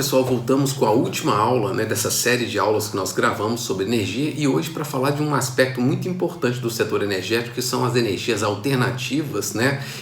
pessoal, voltamos com a última aula, dessa série de aulas que nós gravamos sobre energia e hoje para falar de um aspecto muito importante do setor energético, que são as energias alternativas,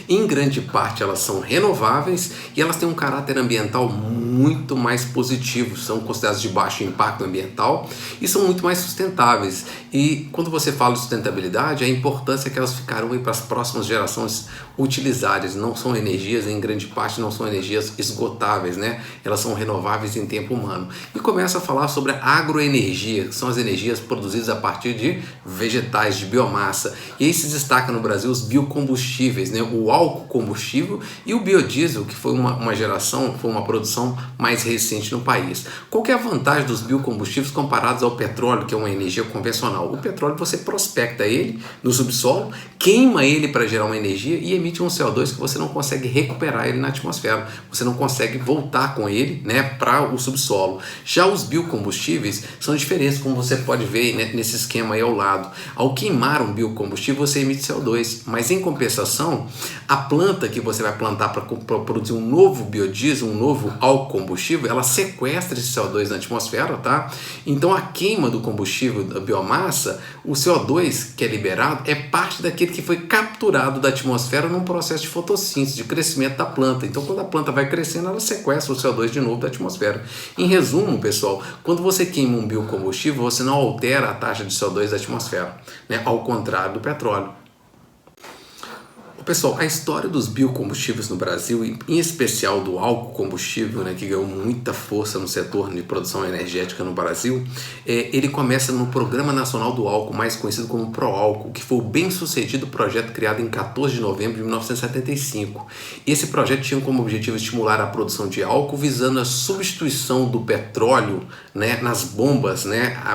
Em grande parte elas são renováveis e elas têm um caráter ambiental muito mais positivo, são consideradas de baixo impacto ambiental e são muito mais sustentáveis. E quando você fala de sustentabilidade, a importância é que elas ficarão aí para as próximas gerações utilizadas, não são energias, em grande parte não são energias esgotáveis, Elas são renováveis em tempo humano. E começa a falar sobre a agroenergia, que são as energias produzidas a partir de vegetais, de biomassa. E aí se destaca no Brasil os biocombustíveis, O álcool combustível e o biodiesel, que foi uma produção mais recente no país. Qual que é a vantagem dos biocombustíveis comparados ao petróleo, que é uma energia convencional? O petróleo você prospecta ele no subsolo, queima ele para gerar uma energia e emite um CO2 que você não consegue recuperar ele na atmosfera. Você não consegue voltar com ele, para o subsolo. Já os biocombustíveis são diferentes, como você pode ver, nesse esquema aí ao lado. Ao queimar um biocombustível, você emite CO2, mas em compensação, a planta que você vai plantar para produzir um novo biodiesel, um novo álcool combustível, ela sequestra esse CO2 na atmosfera, tá? Então a queima do combustível, da biomassa, o CO2 que é liberado é parte daquele que foi capturado da atmosfera num processo de fotossíntese, de crescimento da planta. Então quando a planta vai crescendo, ela sequestra o CO2 de novo da atmosfera. Em resumo, pessoal, quando você queima um biocombustível, você não altera a taxa de CO2 da atmosfera, ao contrário do petróleo. Pessoal, a história dos biocombustíveis no Brasil, em especial do álcool combustível, que ganhou muita força no setor de produção energética no Brasil, ele começa no Programa Nacional do Álcool, mais conhecido como Proálcool, que foi o bem-sucedido projeto criado em 14 de novembro de 1975. Esse projeto tinha como objetivo estimular a produção de álcool, visando a substituição do petróleo, nas bombas,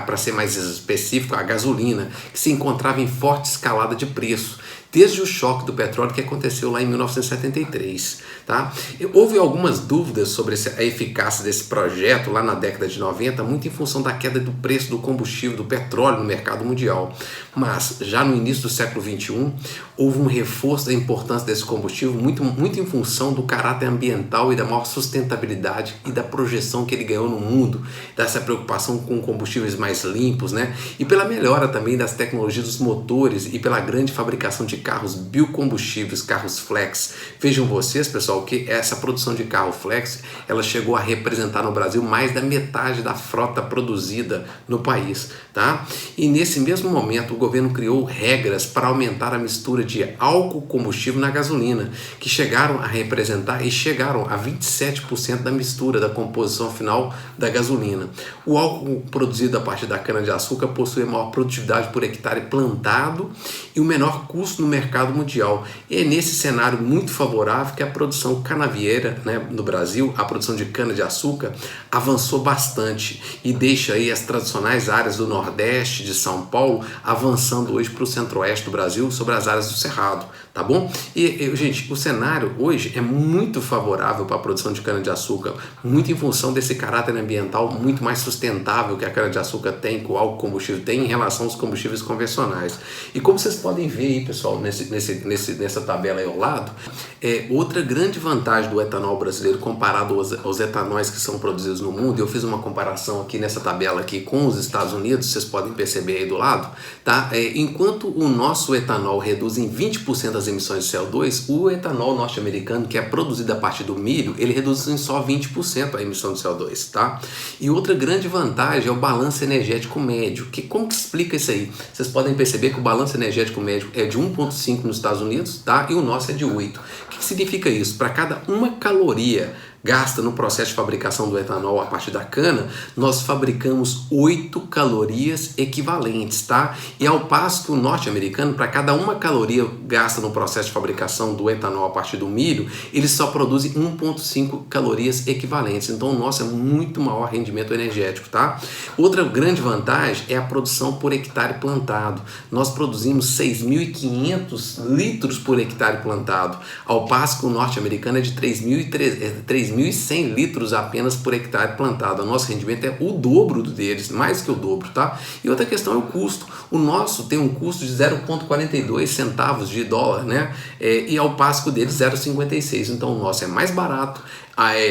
para ser mais específico, a gasolina, que se encontrava em forte escalada de preço, desde o choque do petróleo que aconteceu lá em 1973. Tá? Houve algumas dúvidas sobre a eficácia desse projeto lá na década de 90, muito em função da queda do preço do combustível, do petróleo no mercado mundial. Mas já no início do século XXI, houve um reforço da importância desse combustível, muito em função do caráter ambiental e da maior sustentabilidade e da projeção que ele ganhou no mundo, dessa preocupação com combustíveis mais limpos, e pela melhora também das tecnologias dos motores e pela grande fabricação de carros biocombustíveis, carros flex. Vejam vocês, pessoal, que essa produção de carro flex, ela chegou a representar no Brasil mais da metade da frota produzida no país, tá? E nesse mesmo momento, o governo criou regras para aumentar a mistura de álcool combustível na gasolina, que chegaram a representar e chegaram a 27% da mistura da composição final da gasolina. O álcool produzido a partir da cana-de-açúcar possui a maior produtividade por hectare plantado e o menor custo no mercado mundial. E é nesse cenário muito favorável que a produção canavieira, no Brasil, a produção de cana-de-açúcar avançou bastante e deixa aí as tradicionais áreas do Nordeste, de São Paulo, avançando hoje para o Centro-Oeste do Brasil sobre as áreas do Cerrado, tá bom? E, gente, o cenário hoje é muito favorável para a produção de cana-de-açúcar, muito em função desse caráter ambiental muito mais sustentável que a cana-de-açúcar tem, que o álcool combustível tem em relação aos combustíveis convencionais. E como vocês podem ver aí, pessoal, nessa tabela aí ao lado, outra grande vantagem do etanol brasileiro comparado aos etanóis que são produzidos no mundo, eu fiz uma comparação aqui nessa tabela aqui com os Estados Unidos, vocês podem perceber aí do lado, tá? Enquanto o nosso etanol reduz em 20% as emissões de CO2, o etanol norte-americano, que é produzido a partir do milho, ele reduz em só 20% a emissão de CO2, tá? E outra grande vantagem é o balanço energético médio. Como que explica isso aí? Vocês podem perceber que o balanço energético médio é de 1,5 nos Estados Unidos, tá? E o nosso é de 8. O que significa isso? Para cada uma caloria gasta no processo de fabricação do etanol a partir da cana, nós fabricamos 8 calorias equivalentes, tá? E ao passo que o norte-americano, para cada uma caloria gasta no processo de fabricação do etanol a partir do milho, ele só produz 1,5 calorias equivalentes. Então o nosso é muito maior rendimento energético, tá? Outra grande vantagem é a produção por hectare plantado. Nós produzimos 6.500 litros por hectare plantado, ao passo que o norte-americano é de 3.300 10.100 litros apenas por hectare plantado. O nosso rendimento é o dobro do deles, mais que o dobro, tá? E outra questão é o custo. O nosso tem um custo de 0,42 centavos de dólar, né? E ao passo que o deles 0,56. Então o nosso é mais barato,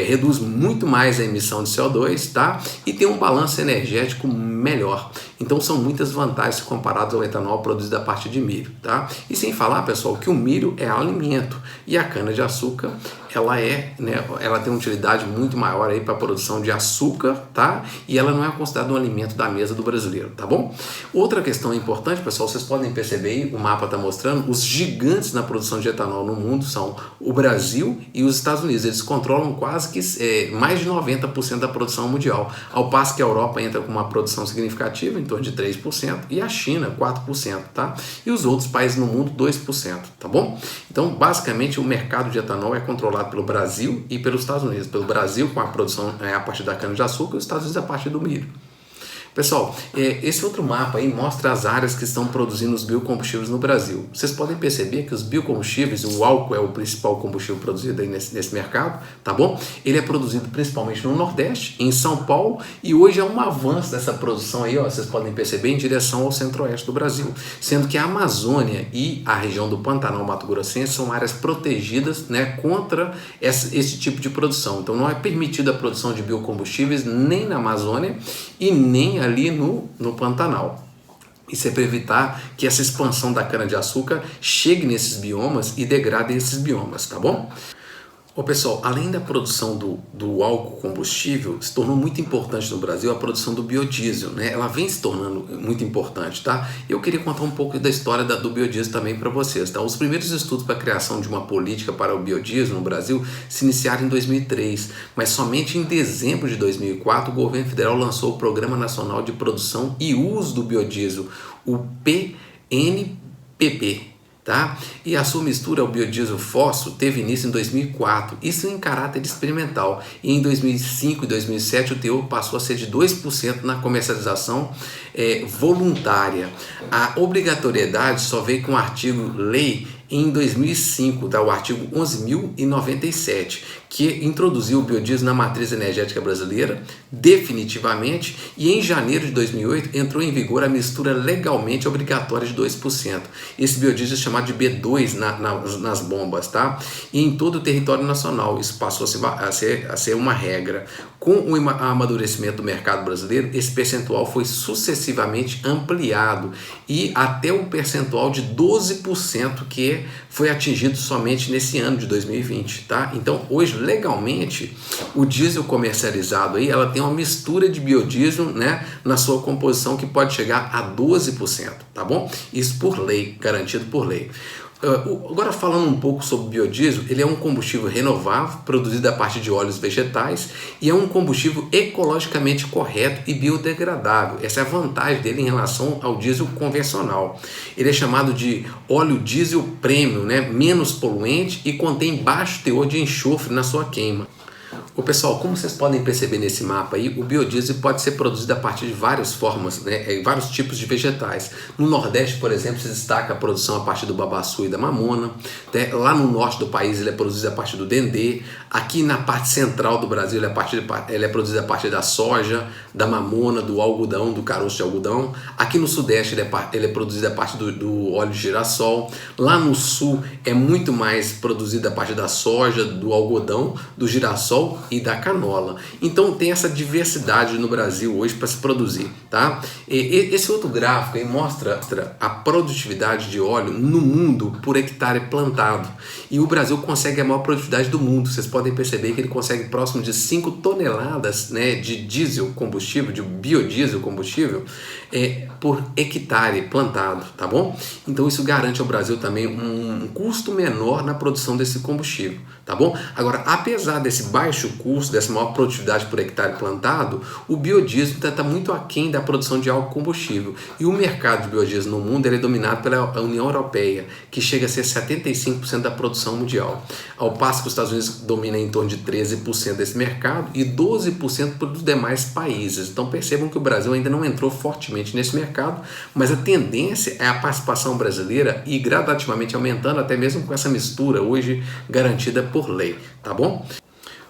reduz muito mais a emissão de CO2, tá? E tem um balanço energético melhor. Então são muitas vantagens comparadas ao etanol produzido a partir de milho, tá? E sem falar, pessoal, que o milho é alimento e a cana-de-açúcar ela tem uma utilidade muito maior aí para a produção de açúcar, tá? E ela não é considerada um alimento da mesa do brasileiro, tá bom? Outra questão importante, pessoal, vocês podem perceber aí, o mapa está mostrando, os gigantes na produção de etanol no mundo são o Brasil e os Estados Unidos. Eles controlam quase que mais de 90% da produção mundial, ao passo que a Europa entra com uma produção significativa, em torno de 3%, e a China 4%, tá? E os outros países no mundo 2%, tá bom? Então, basicamente, o mercado de etanol é controlado pelo Brasil e pelos Estados Unidos. Pelo Brasil com a produção a partir da cana-de-açúcar e os Estados Unidos a partir do milho. Pessoal, esse outro mapa aí mostra as áreas que estão produzindo os biocombustíveis no Brasil. Vocês podem perceber que os biocombustíveis, o álcool é o principal combustível produzido aí nesse mercado, tá bom? Ele é produzido principalmente no Nordeste, em São Paulo, e hoje é um avanço dessa produção aí, ó, vocês podem perceber, em direção ao Centro-Oeste do Brasil, sendo que a Amazônia e a região do Pantanal Mato Grossense são áreas protegidas, né, contra esse tipo de produção. Então não é permitida a produção de biocombustíveis nem na Amazônia e nem ali no Pantanal. Isso é para evitar que essa expansão da cana-de-açúcar chegue nesses biomas e degrade esses biomas, tá bom? Pessoal, além da produção do álcool combustível, se tornou muito importante no Brasil a produção do biodiesel, né? Ela vem se tornando muito importante, tá? Eu queria contar um pouco da história do biodiesel também para vocês, tá? Os primeiros estudos para a criação de uma política para o biodiesel no Brasil se iniciaram em 2003, mas somente em dezembro de 2004 o governo federal lançou o Programa Nacional de Produção e Uso do Biodiesel, o PNPP. Tá? E a sua mistura ao biodiesel fóssil teve início em 2004, isso em caráter experimental, e em 2005 e 2007 o teor passou a ser de 2% na comercialização voluntária. A obrigatoriedade só veio com o artigo-lei em 2005, tá? O artigo 11.097, que introduziu o biodiesel na matriz energética brasileira definitivamente, e em janeiro de 2008 entrou em vigor a mistura legalmente obrigatória de 2%. Esse biodiesel é chamado de B2 nas bombas, tá? E em todo o território nacional isso passou a ser uma regra. Com o amadurecimento do mercado brasileiro, esse percentual foi sucessivamente ampliado e até um percentual de 12% que foi atingido somente nesse ano de 2020, tá? Então, hoje, legalmente, o diesel comercializado aí, ela tem uma mistura de biodiesel, né, na sua composição que pode chegar a 12%, tá bom? Isso por lei, garantido por lei. Agora falando um pouco sobre o biodiesel, ele é um combustível renovável, produzido a partir de óleos vegetais e é um combustível ecologicamente correto e biodegradável. Essa é a vantagem dele em relação ao diesel convencional. Ele é chamado de óleo diesel premium, né? Menos poluente e contém baixo teor de enxofre na sua queima. Pessoal, como vocês podem perceber nesse mapa aí, o biodiesel pode ser produzido a partir de várias formas, né, vários tipos de vegetais. No Nordeste, por exemplo, se destaca a produção a partir do babaçu e da mamona, né? Lá no norte do país ele é produzido a partir do dendê. Aqui na parte central do Brasil ele é produzido a partir da soja, da mamona, do algodão, do caroço de algodão. Aqui no Sudeste ele é produzido a partir do óleo de girassol. Lá no Sul é muito mais produzido a partir da soja, do algodão, do girassol e da canola. Então tem essa diversidade no Brasil hoje para se produzir, tá? Esse outro gráfico aí mostra a produtividade de óleo no mundo por hectare plantado. E o Brasil consegue a maior produtividade do mundo. Vocês podem perceber que ele consegue próximo de 5 toneladas, né, de diesel combustível, de biodiesel combustível, por hectare plantado, tá bom? Então isso garante ao Brasil também um custo menor na produção desse combustível, tá bom? Agora, apesar desse baixo custo, dessa maior produtividade por hectare plantado, o biodiesel está muito aquém da produção de álcool combustível. E o mercado de biodiesel no mundo ele é dominado pela União Europeia, que chega a ser 75% da produção mundial. Ao passo que os Estados Unidos dominam em torno de 13% desse mercado e 12% dos demais países. Então percebam que o Brasil ainda não entrou fortemente nesse mercado, mas a tendência é a participação brasileira ir gradativamente aumentando, até mesmo com essa mistura hoje garantida por lei, tá bom?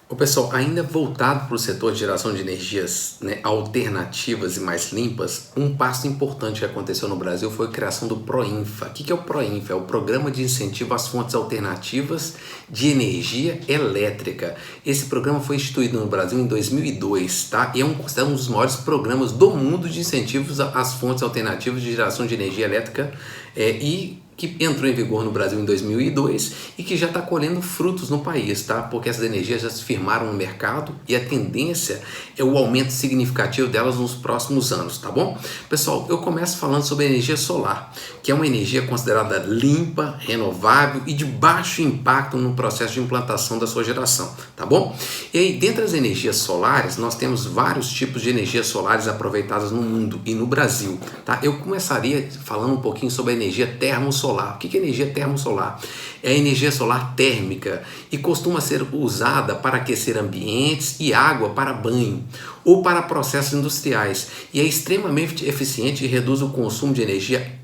O pessoal, ainda voltado para o setor de geração de energias, né, alternativas e mais limpas, um passo importante que aconteceu no Brasil foi a criação do PROINFA. O que é o PROINFA? É o Programa de Incentivo às Fontes Alternativas de Energia Elétrica. Esse programa foi instituído no Brasil em 2002, tá? E é considerado um dos maiores programas do mundo de incentivos às fontes alternativas de geração de energia elétrica e que entrou em vigor no Brasil em 2002 e que já está colhendo frutos no país, tá? Porque essas energias já se firmaram no mercado e a tendência é o aumento significativo delas nos próximos anos, tá bom? Pessoal, eu começo falando sobre a energia solar, que é uma energia considerada limpa, renovável e de baixo impacto no processo de implantação da sua geração, tá bom? E aí, dentre as energias solares, nós temos vários tipos de energias solares aproveitadas no mundo e no Brasil, tá? Eu começaria falando um pouquinho sobre a energia termosolar. O que é energia termosolar? É a energia solar térmica e costuma ser usada para aquecer ambientes e água para banho ou para processos industriais e é extremamente eficiente e reduz o consumo de energia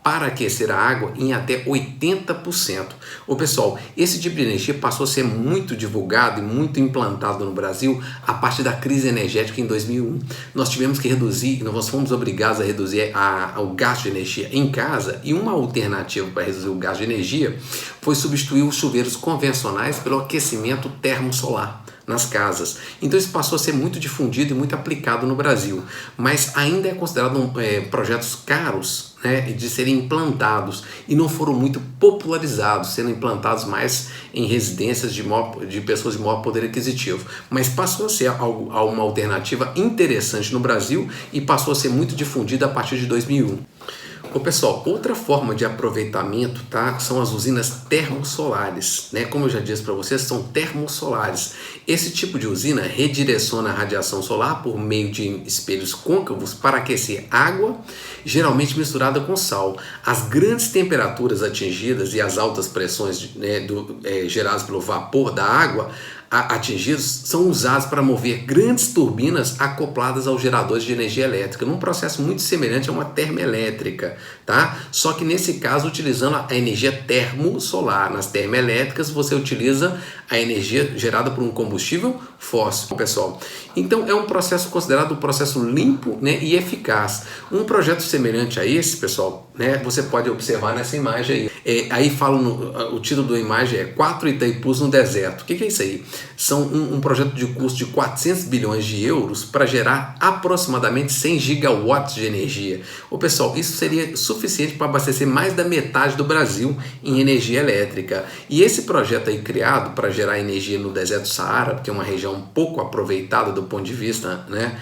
para aquecer a água em até 80%. Ô pessoal, esse tipo de energia passou a ser muito divulgado e muito implantado no Brasil a partir da crise energética em 2001. Nós tivemos que reduzir, nós fomos obrigados a reduzir o gasto de energia em casa e uma alternativa para reduzir o gasto de energia foi substituir os chuveiros convencionais pelo aquecimento termosolar nas casas. Então isso passou a ser muito difundido e muito aplicado no Brasil, mas ainda é considerado projetos caros, né, de serem implantados e não foram muito popularizados, sendo implantados mais em residências de pessoas de maior poder aquisitivo. Mas passou a ser uma alternativa interessante no Brasil e passou a ser muito difundida a partir de 2001. Ô pessoal, outra forma de aproveitamento, tá, são as usinas termosolares, né? Como eu já disse para vocês, são termosolares. Esse tipo de usina redireciona a radiação solar por meio de espelhos côncavos para aquecer água, geralmente misturada com sal. As grandes temperaturas atingidas e as altas pressões, né, geradas pelo vapor da água atingidos são usados para mover grandes turbinas acopladas aos geradores de energia elétrica, num processo muito semelhante a uma termoelétrica, tá? Só que nesse caso utilizando a energia termosolar. Nas termoelétricas você utiliza a energia gerada por um combustível fóssil, pessoal. Então é um processo considerado um processo limpo, né, e eficaz. Um projeto semelhante a esse, pessoal, né, você pode observar nessa imagem aí. Aí fala o título da imagem é 4 Itaipus no deserto. O que é isso aí? São um projeto de custo de 400 bilhões de euros para gerar aproximadamente 100 gigawatts de energia. Ô pessoal, isso seria suficiente para abastecer mais da metade do Brasil em energia elétrica. E esse projeto aí criado para gerar energia no deserto do Saara, que é uma região pouco aproveitada do ponto de vista, né,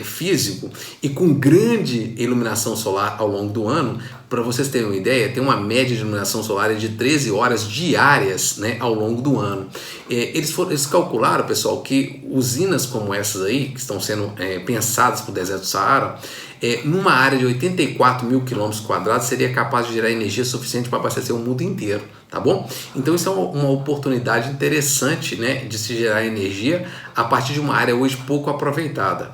físico, e com grande iluminação solar ao longo do ano. Para vocês terem uma ideia, tem uma média de iluminação solar de 13 horas diárias, né, ao longo do ano. Eles calcularam, pessoal, que usinas como essas aí, que estão sendo pensadas para o deserto do Saara, numa área de 84 mil quilômetros quadrados, seria capaz de gerar energia suficiente para abastecer o mundo inteiro, tá bom? Então isso é uma oportunidade interessante, né, de se gerar energia a partir de uma área hoje pouco aproveitada.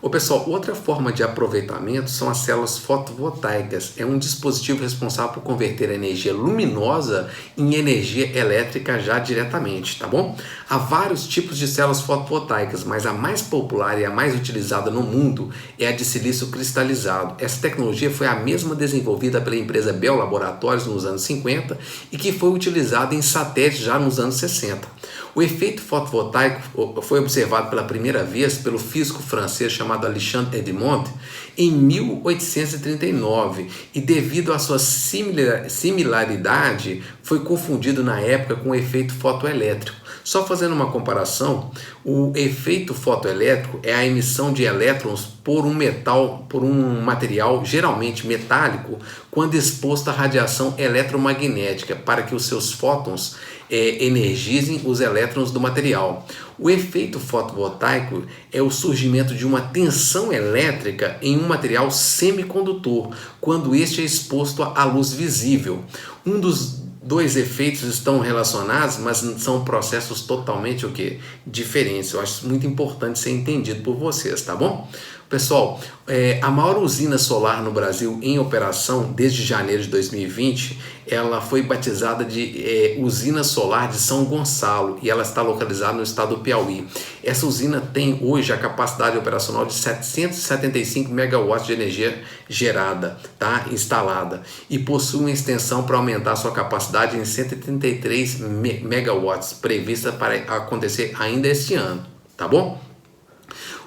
Ô pessoal, outra forma de aproveitamento são as células fotovoltaicas. É um dispositivo responsável por converter a energia luminosa em energia elétrica já diretamente, tá bom? Há vários tipos de células fotovoltaicas, mas a mais popular e a mais utilizada no mundo é a de silício cristalizado. Essa tecnologia foi a mesma desenvolvida pela empresa Bell Laboratories nos anos 50 e que foi utilizada em satélites já nos anos 60. O efeito fotovoltaico foi observado pela primeira vez pelo físico francês chamado Alexandre Edmond em 1839 e devido à sua similaridade foi confundido na época com o efeito fotoelétrico. Só fazendo uma comparação, o efeito fotoelétrico é a emissão de elétrons por um material geralmente metálico quando exposto à radiação eletromagnética para que os seus fótons energizem os elétrons do material. O efeito fotovoltaico é o surgimento de uma tensão elétrica em um material semicondutor, quando este é exposto à luz visível. Um dos dois efeitos estão relacionados, mas são processos totalmente diferentes. Eu acho muito importante ser entendido por vocês, tá bom? Pessoal, a maior usina solar no Brasil em operação desde janeiro de 2020, ela foi batizada de Usina Solar de São Gonçalo e ela está localizada no estado do Piauí. Essa usina tem hoje a capacidade operacional de 775 megawatts de energia gerada, tá? Instalada, e possui uma extensão para aumentar sua capacidade em 133 megawatts, prevista para acontecer ainda este ano, tá bom?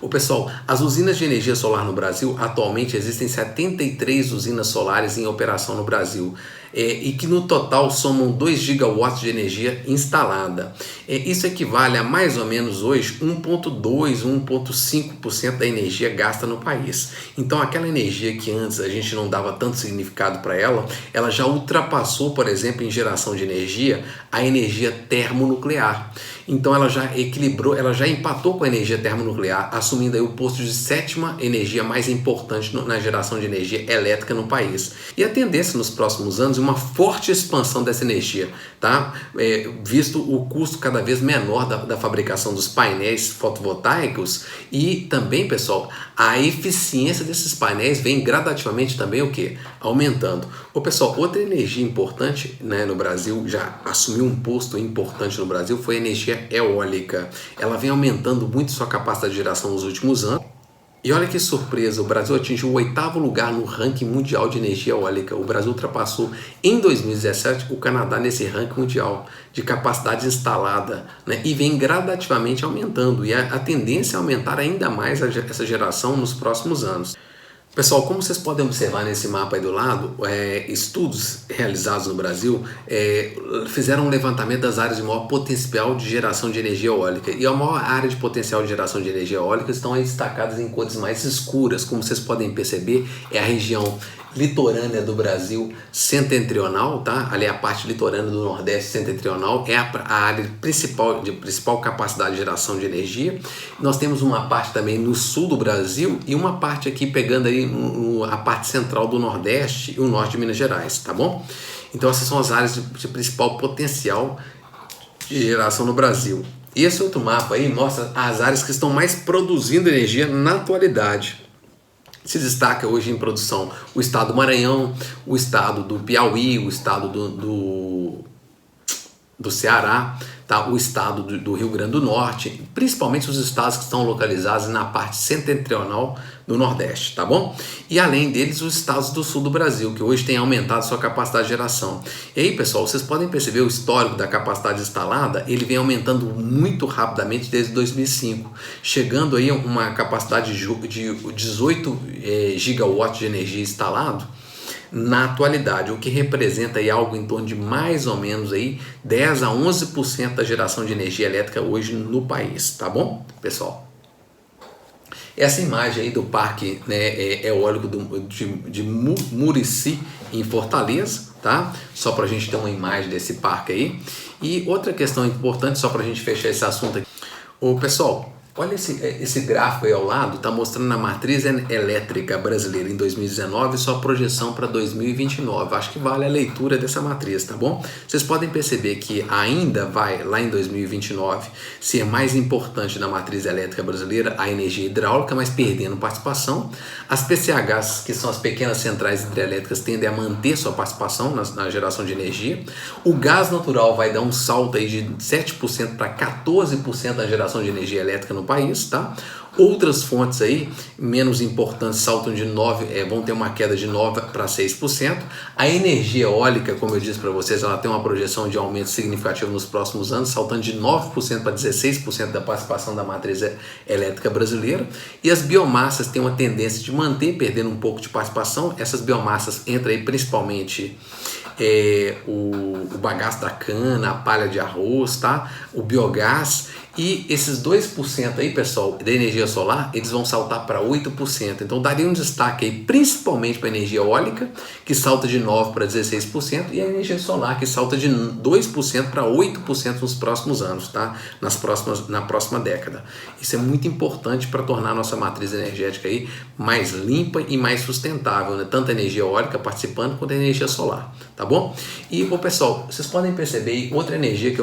Pessoal, as usinas de energia solar no Brasil, atualmente existem 73 usinas solares em operação no Brasil, e que no total somam 2 gigawatts de energia instalada. Isso equivale a mais ou menos hoje 1,2, 1,5% da energia gasta no país. Então aquela energia que antes a gente não dava tanto significado para ela, ela já ultrapassou, por exemplo, em geração de energia, a energia termonuclear. Então ela já equilibrou, ela já empatou com a energia termonuclear, assumindo aí o posto de 7ª energia mais importante na geração de energia elétrica no país. E a tendência nos próximos anos é uma forte expansão dessa energia, tá? Visto o custo cada vez menor da fabricação dos painéis fotovoltaicos e também, pessoal, a eficiência desses painéis vem gradativamente também o quê? Aumentando. Pessoal, outra energia importante, né, no Brasil, já assumiu um posto importante no Brasil, foi a energia eólica. Ela vem aumentando muito sua capacidade de geração nos últimos anos. E olha que surpresa, o Brasil atingiu o 8º lugar no ranking mundial de energia eólica. O Brasil ultrapassou em 2017 o Canadá nesse ranking mundial de capacidade instalada, né? E vem gradativamente aumentando. E a tendência é aumentar ainda mais essa geração nos próximos anos. Pessoal, como vocês podem observar nesse mapa aí do lado, estudos realizados no Brasil fizeram um levantamento das áreas de maior potencial de geração de energia eólica. E a maior área de potencial de geração de energia eólica estão aí destacadas em cores mais escuras. Como vocês podem perceber, é a região litorânea do Brasil setentrional, tá? Ali é a parte litorânea do Nordeste setentrional, é a área de principal capacidade de geração de energia. Nós temos uma parte também no sul do Brasil e uma parte aqui pegando aí a parte central do Nordeste e o norte de Minas Gerais, tá bom? Então essas são as áreas de principal potencial de geração no Brasil. E esse outro mapa aí mostra as áreas que estão mais produzindo energia na atualidade. Se destaca hoje em produção o estado do Maranhão, o estado do Piauí, o estado do Ceará, tá? O estado do Rio Grande do Norte, principalmente os estados que estão localizados na parte setentrional do Nordeste, tá bom? E além deles, os estados do sul do Brasil, que hoje têm aumentado sua capacidade de geração. E aí, pessoal, vocês podem perceber o histórico da capacidade instalada, ele vem aumentando muito rapidamente desde 2005, chegando aí a uma capacidade de 18 gigawatts de energia instalado na atualidade, o que representa aí algo em torno de mais ou menos aí 10 a 11% da geração de energia elétrica hoje no país, tá bom, pessoal? Essa imagem aí do parque, né, eólico de Murici, em Fortaleza, tá? Só para a gente ter uma imagem desse parque aí. E outra questão importante, só para a gente fechar esse assunto aqui. Pessoal, olha esse gráfico aí ao lado, está mostrando a matriz elétrica brasileira em 2019 e sua projeção para 2029. Acho que vale a leitura dessa matriz, tá bom? Vocês podem perceber que ainda vai, lá em 2029, ser mais importante na matriz elétrica brasileira a energia hidráulica, mas perdendo participação. As PCHs, que são as pequenas centrais hidrelétricas, tendem a manter sua participação na geração de energia. O gás natural vai dar um salto aí de 7% para 14% da geração de energia elétrica no país, tá? Outras fontes aí, menos importantes, saltam de 9%, vão ter uma queda de 9% para 6%. A energia eólica, como eu disse para vocês, ela tem uma projeção de aumento significativo nos próximos anos, saltando de 9% para 16% da participação da matriz elétrica brasileira. E as biomassas têm uma tendência de manter, perdendo um pouco de participação. Essas biomassas entram aí principalmente o bagaço da cana, a palha de arroz, tá? O biogás. E esses 2% aí, pessoal, da energia solar, eles vão saltar para 8%. Então, daria um destaque aí, principalmente para a energia eólica, que salta de 9% para 16%, e a energia solar, que salta de 2% para 8% nos próximos anos, tá? Na próxima década. Isso é muito importante para tornar a nossa matriz energética aí mais limpa e mais sustentável, né? Tanto a energia eólica participando quanto a energia solar, tá bom? E, pessoal, vocês podem perceber, outra energia que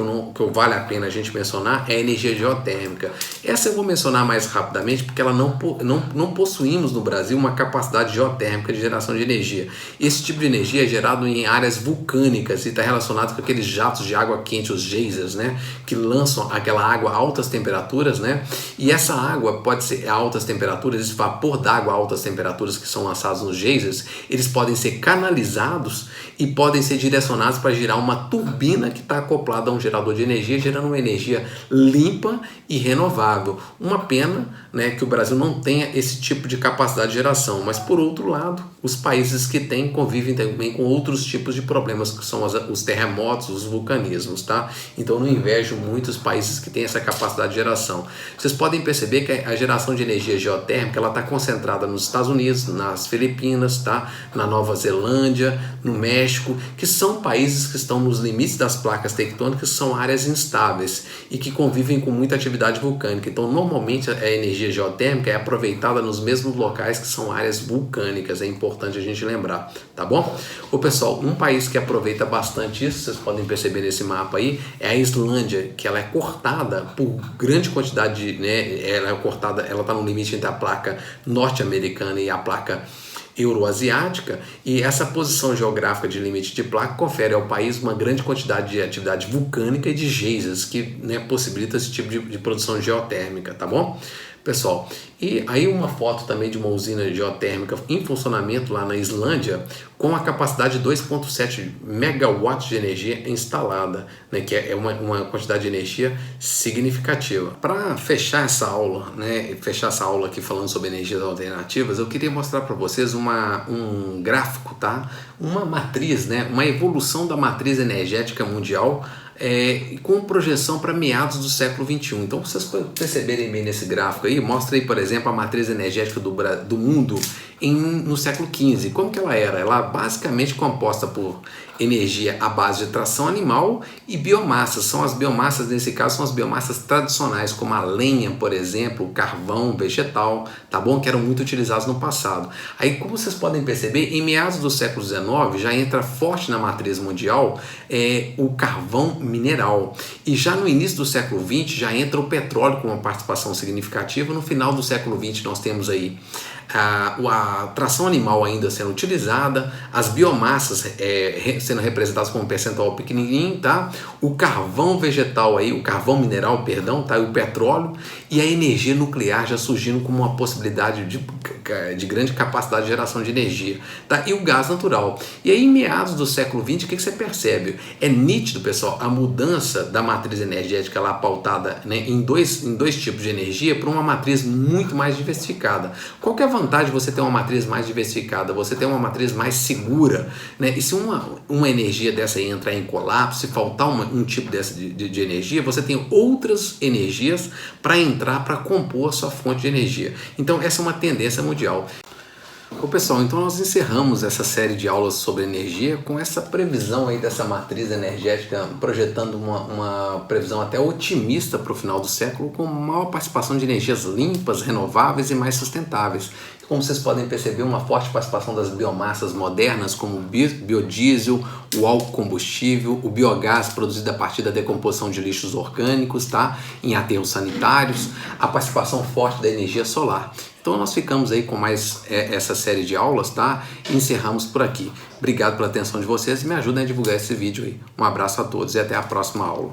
vale a pena a gente mencionar é a energia geotérmica. Essa eu vou mencionar mais rapidamente porque ela não possuímos no Brasil uma capacidade geotérmica de geração de energia. Esse tipo de energia é gerado em áreas vulcânicas e está relacionado com aqueles jatos de água quente, os geysers, né, que lançam aquela água a altas temperaturas, né, e essa água pode ser a altas temperaturas, esse vapor d'água a altas temperaturas que são lançados nos geysers, eles podem ser canalizados e podem ser direcionados para gerar uma turbina que está acoplada a um gerador de energia, gerando uma energia limpa e renovável. Uma pena, né, que o Brasil não tenha esse tipo de capacidade de geração, mas por outro lado, os países que têm convivem também com outros tipos de problemas, que são os terremotos, os vulcanismos, tá? Então eu não invejo muitos países que têm essa capacidade de geração. Vocês podem perceber que a geração de energia geotérmica ela está concentrada nos Estados Unidos, nas Filipinas, tá? Na Nova Zelândia, no México, que são países que estão nos limites das placas tectônicas, são áreas instáveis e que convivem com muita atividade vulcânica. Então, normalmente a energia geotérmica é aproveitada nos mesmos locais que são áreas vulcânicas. É importante a gente lembrar, tá bom? Ô pessoal, um país que aproveita bastante isso, vocês podem perceber nesse mapa aí, é a Islândia, que ela é cortada por grande quantidade de, né, ela está no limite entre a placa norte-americana e a placa euroasiática, e essa posição geográfica de limite de placa confere ao país uma grande quantidade de atividade vulcânica e de geysers que, né, possibilita esse tipo de produção geotérmica, tá bom? Pessoal, e aí uma foto também de uma usina geotérmica em funcionamento lá na Islândia com a capacidade de 2,7 megawatts de energia instalada, né, que é uma quantidade de energia significativa. Para fechar essa aula, né, aqui falando sobre energias alternativas, eu queria mostrar para vocês um gráfico, tá? Uma matriz, né, uma evolução da matriz energética mundial com projeção para meados do século XXI. Então, vocês perceberem bem nesse gráfico aí, mostra aí, por exemplo, a matriz energética do mundo no século XV. Como que ela era? Ela basicamente composta por energia à base de tração animal e biomassas. São as biomassas, nesse caso, são as biomassas tradicionais, como a lenha, por exemplo, o carvão vegetal, tá bom? Que eram muito utilizados no passado. Aí, como vocês podem perceber, em meados do século XIX já entra forte na matriz mundial o carvão mineral. E já no início do século XX já entra o petróleo com uma participação significativa. No final do século XX nós temos aí a tração animal ainda sendo utilizada, as biomassas sendo representadas com um percentual pequenininho, tá? O carvão vegetal aí, o carvão mineral, perdão, tá? E o petróleo e a energia nuclear já surgindo como uma possibilidade de grande capacidade de geração de energia, tá? E o gás natural. E aí, em meados do século XX, o que você percebe? É nítido, pessoal, a mudança da matriz energética lá pautada, né, em dois tipos de energia para uma matriz muito mais diversificada. Qual que é a vantagem de você ter uma matriz mais diversificada? Você tem uma matriz mais segura, né? E se uma energia dessa aí entrar em colapso, se faltar um tipo dessa de energia, você tem outras energias para entrar para compor a sua fonte de energia. Então essa é uma tendência mundial. Bom, pessoal, então nós encerramos essa série de aulas sobre energia com essa previsão aí dessa matriz energética, projetando uma previsão até otimista para o final do século, com maior participação de energias limpas, renováveis e mais sustentáveis. Como vocês podem perceber, uma forte participação das biomassas modernas, como o biodiesel, o álcool combustível, o biogás produzido a partir da decomposição de lixos orgânicos, tá? Em aterros sanitários, a participação forte da energia solar. Então nós ficamos aí com mais essa série de aulas, tá? E encerramos por aqui. Obrigado pela atenção de vocês e me ajudem a divulgar esse vídeo aí. Um abraço a todos e até a próxima aula.